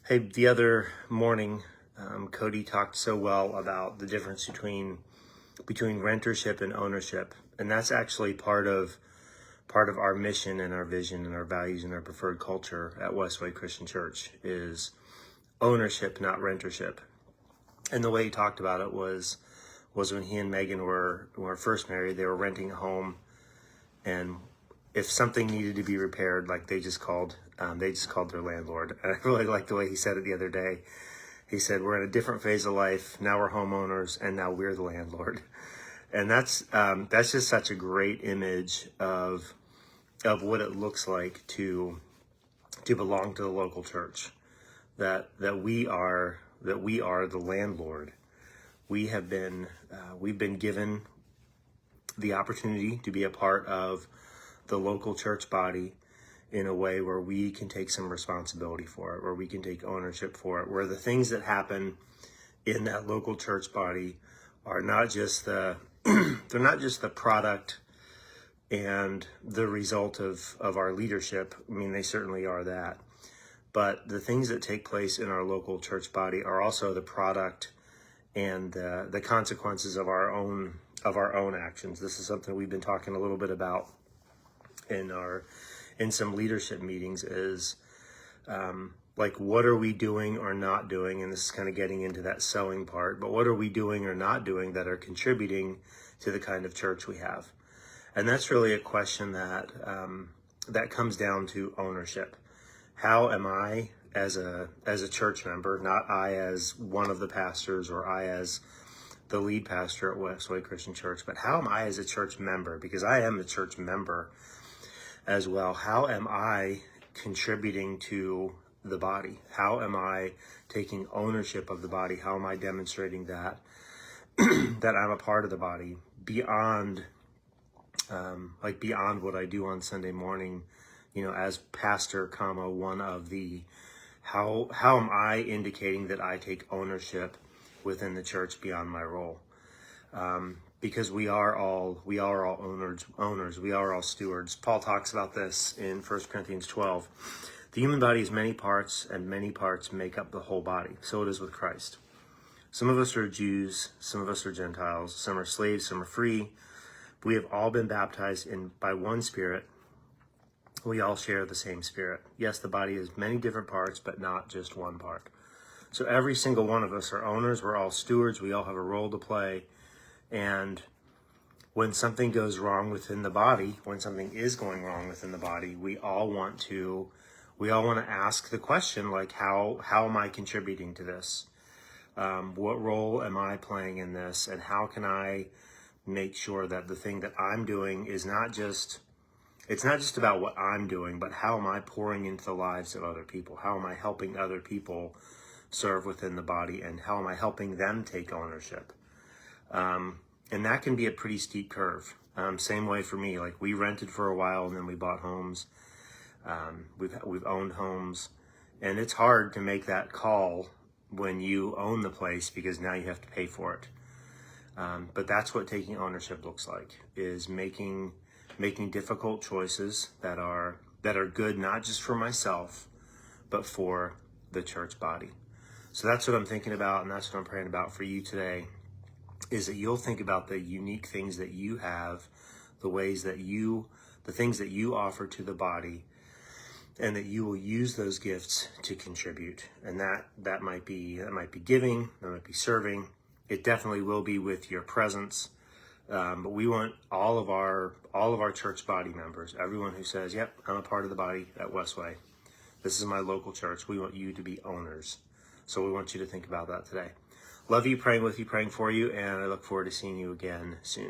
Hey, the other morning, Cody talked so well about the difference between rentership and ownership, and that's actually part of our mission and our vision and our values and our preferred culture at Westway Christian Church is ownership, not rentership. And the way he talked about it was when he and Megan were first married, they were renting a home, and if something needed to be repaired, like they just called their landlord. And I really liked the way he said it the other day. He said, "We're in a different phase of life. Now we're homeowners, and now we're the landlord." And that's just such a great image of what it looks like to belong to the local church. That we are the landlord. We've been given the opportunity to be a part of the local church body in a way where we can take some responsibility for it, where we can take ownership for it, where the things that happen in that local church body are not just the they're not just the product and the result of our leadership. I mean, they certainly are that. But the things that take place in our local church body are also the product and the consequences of our own actions. This is something we've been talking a little bit about in some leadership meetings is like, what are we doing or not doing? And this is kind of getting into that sowing part, but what are we doing or not doing that are contributing to the kind of church we have? And that's really a question that comes down to ownership. How am I as a church member, not I as one of the pastors or I as the lead pastor at Westway Christian Church, but how am I as a church member? Because I am a church member as well. How am I contributing to the body? How am I taking ownership of the body? How am I demonstrating that that I'm a part of the body beyond beyond what I do on Sunday morning, as pastor, one of the, how am I indicating that I take ownership within the church beyond my role? Because we are all owners. We are all stewards. Paul talks about this in 1 Corinthians 12. The human body has many parts, and many parts make up the whole body. So it is with Christ. Some of us are Jews, some of us are Gentiles, some are slaves, some are free. But we have all been baptized by one Spirit. We all share the same Spirit. Yes, the body has many different parts, but not just one part. So every single one of us are owners. We're all stewards. We all have a role to play. And when something goes wrong within the body, when something is going wrong within the body, we all want to ask the question, like, how am I contributing to this? What role am I playing in this? And how can I make sure that the thing that I'm doing is not just about what I'm doing, but how am I pouring into the lives of other people? How am I helping other people serve within the body? And how am I helping them take ownership? And that can be a pretty steep curve. Same way for me, like, we rented for a while and then we bought homes. We've owned homes, and it's hard to make that call when you own the place because now you have to pay for it. But that's what taking ownership looks like, is making difficult choices that are good, not just for myself, but for the church body. So that's what I'm thinking about, and that's what I'm praying about for you today, is that you'll think about the unique things that you have, the things that you offer to the body, and that you will use those gifts to contribute. And that might be giving, that might be serving. It definitely will be with your presence. But we want all of our church body members, everyone who says, "Yep, I'm a part of the body at Westway. This is my local church." We want you to be owners. So we want you to think about that today. Love you, praying with you, praying for you, and I look forward to seeing you again soon.